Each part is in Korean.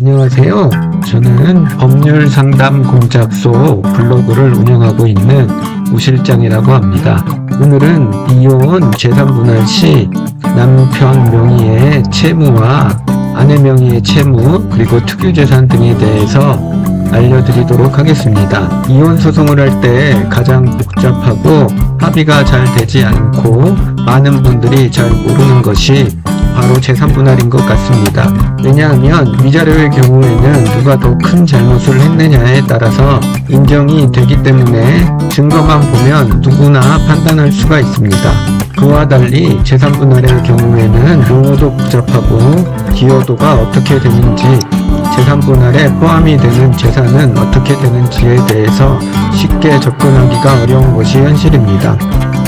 안녕하세요. 저는 법률 상담 공작소 블로그를 운영하고 있는 우실장이라고 합니다. 오늘은 이혼 재산 분할 시 남편 명의의 채무와 아내 명의의 채무 그리고 특유재산 등에 대해서 알려드리도록 하겠습니다. 이혼 소송을 할 때 가장 복잡하고 합의가 잘 되지 않고 많은 분들이 잘 모르는 것이 바로 재산 분할인 것 같습니다. 왜냐하면 위자료의 경우에는 누가 더 큰 잘못을 했느냐에 따라서 인정이 되기 때문에 증거만 보면 누구나 판단할 수가 있습니다. 그와 달리 재산 분할의 경우에는 용어도 복잡하고 기여도가 어떻게 되는지, 재산 분할에 포함이 되는 재산은 어떻게 되는지에 대해서 쉽게 접근하기가 어려운 것이 현실입니다.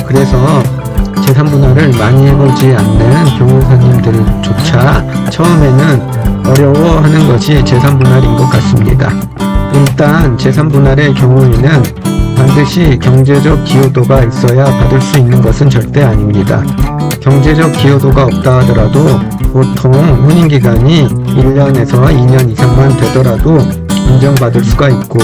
그래서 재산 분할을 많이 해보지 않는 변호사님들조차 처음에는 어려워하는 것이 재산 분할인 것 같습니다. 일단 재산 분할의 경우에는 반드시 경제적 기여도가 있어야 받을 수 있는 것은 절대 아닙니다. 경제적 기여도가 없다 하더라도 보통 혼인기간이 1년에서 2년 이상만 되더라도 인정받을 수가 있고,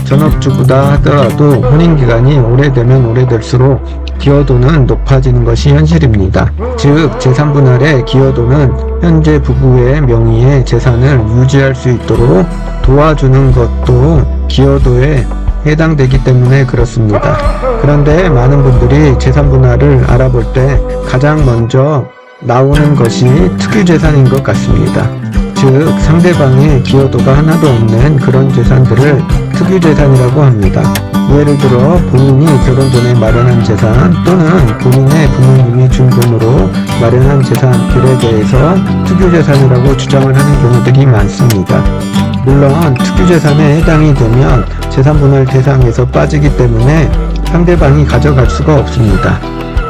전업주부다 하더라도 혼인기간이 오래되면 오래될수록 기여도는 높아지는 것이 현실입니다. 즉, 재산 분할의 기여도는 현재 부부의 명의의 재산을 유지할 수 있도록 도와주는 것도 기여도에 해당되기 때문에 그렇습니다. 그런데 많은 분들이 재산 분할을 알아볼 때 가장 먼저 나오는 것이 특유재산인 것 같습니다. 즉, 상대방의 기여도가 하나도 없는 그런 재산들을 특유재산이라고 합니다. 예를 들어 본인이 결혼 전에 마련한 재산 또는 본인의 부모님이 준 돈으로 마련한 재산들에 대해서 특유재산이라고 주장을 하는 경우들이 많습니다. 물론 특유재산에 해당이 되면 재산분할 대상에서 빠지기 때문에 상대방이 가져갈 수가 없습니다.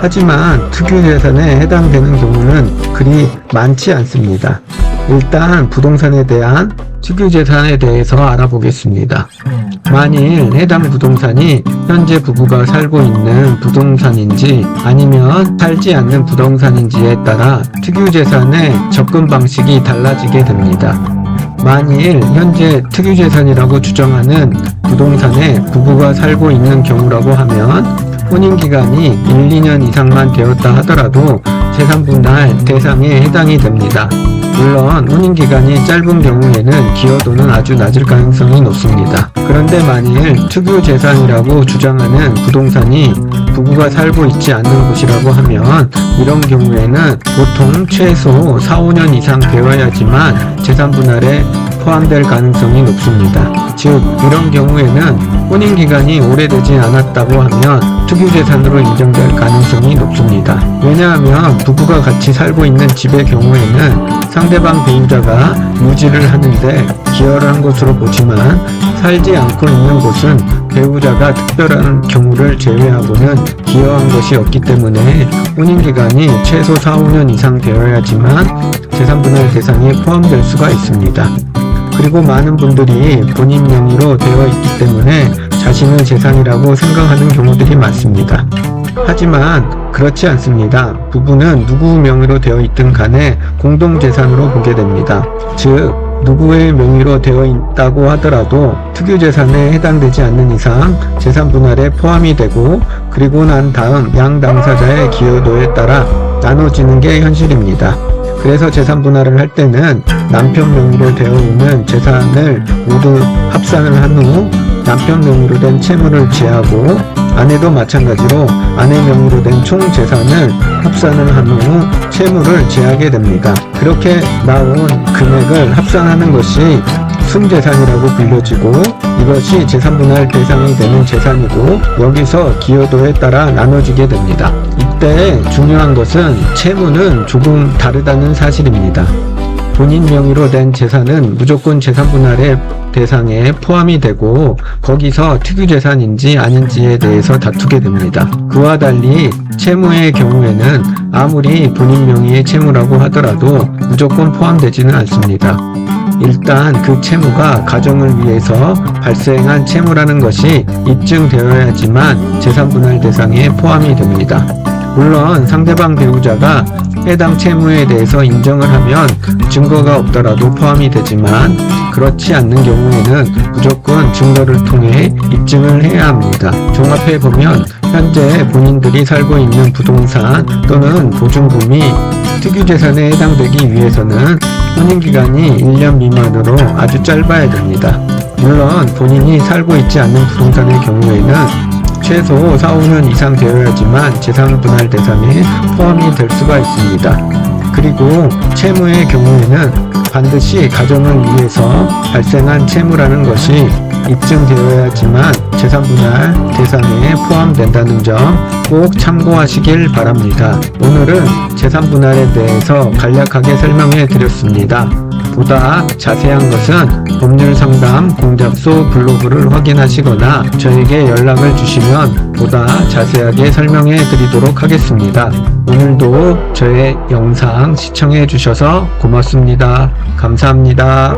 하지만 특유재산에 해당되는 경우는 그리 많지 않습니다. 일단 부동산에 대한 특유재산에 대해서 알아보겠습니다. 만일 해당 부동산이 현재 부부가 살고 있는 부동산인지 아니면 살지 않는 부동산인지에 따라 특유재산의 접근 방식이 달라지게 됩니다. 만일 현재 특유재산이라고 주장하는 부동산에 부부가 살고 있는 경우라고 하면 혼인기간이 1, 2년 이상만 되었다 하더라도 재산분할 대상에 해당이 됩니다. 물론 혼인기간이 짧은 경우에는 기여도는 아주 낮을 가능성이 높습니다. 그런데 만일 특유재산이라고 주장하는 부동산이 부부가 살고 있지 않는 곳이라고 하면 이런 경우에는 보통 최소 4, 5년 이상 되어야지만 재산분할에 포함될 가능성이 높습니다. 즉, 이런 경우에는 혼인기간이 오래되지 않았다고 하면 특유재산으로 인정될 가능성이 높습니다. 왜냐하면 부부가 같이 살고 있는 집의 경우에는 상대방 배우자가 유지를 하는데 기여를 한 것으로 보지만 살지 않고 있는 곳은 배우자가 특별한 경우를 제외하고는 기여한 것이 없기 때문에 혼인기간이 최소 4, 5년 이상 되어야지만 재산분할 대상에 포함될 수가 있습니다. 그리고 많은 분들이 본인 명의로 되어 있기 때문에 자신의 재산이라고 생각하는 경우들이 많습니다. 하지만 그렇지 않습니다. 부부는 누구 명의로 되어 있든 간에 공동재산으로 보게 됩니다. 즉, 누구의 명의로 되어 있다고 하더라도 특유재산에 해당되지 않는 이상 재산분할에 포함이 되고, 그리고 난 다음 양 당사자의 기여도에 따라 나눠지는 게 현실입니다. 그래서 재산분할을 할 때는 남편 명의로 되어 있는 재산을 모두 합산을 한 후 남편 명의로 된 채무를 제하고, 아내도 마찬가지로 아내 명의로 된 총 재산을 합산을 한 후 채무를 제하게 됩니다. 그렇게 나온 금액을 합산하는 것이 순재산이라고 불려지고, 이것이 재산분할 대상이 되는 재산이고, 여기서 기여도에 따라 나눠지게 됩니다. 이때 중요한 것은 채무는 조금 다르다는 사실입니다. 본인 명의로 된 재산은 무조건 재산분할의 대상에 포함이 되고, 거기서 특유재산인지 아닌지에 대해서 다투게 됩니다. 그와 달리 채무의 경우에는 아무리 본인 명의의 채무라고 하더라도 무조건 포함되지는 않습니다. 일단 그 채무가 가정을 위해서 발생한 채무라는 것이 입증되어야지만 재산분할 대상에 포함이 됩니다. 물론 상대방 배우자가 해당 채무에 대해서 인정을 하면 증거가 없더라도 포함이 되지만 그렇지 않는 경우에는 무조건 증거를 통해 입증을 해야 합니다. 종합해 보면 현재 본인들이 살고 있는 부동산 또는 보증금이 특유재산에 해당되기 위해서는 혼인기간이 1년 미만으로 아주 짧아야 됩니다. 물론 본인이 살고 있지 않는 부동산의 경우에는 최소 4, 5년 이상 되어야지만 재산분할 대상에 포함이 될 수가 있습니다. 그리고 채무의 경우에는 반드시 가정을 위해서 발생한 채무라는 것이 입증되어야지만 재산분할 대상에 포함된다는 점 꼭 참고하시길 바랍니다. 오늘은 재산분할에 대해서 간략하게 설명해 드렸습니다. 보다 자세한 것은 법률상담 공작소 블로그를 확인하시거나 저에게 연락을 주시면 보다 자세하게 설명해 드리도록 하겠습니다. 오늘도 저의 영상 시청해 주셔서 고맙습니다. 감사합니다.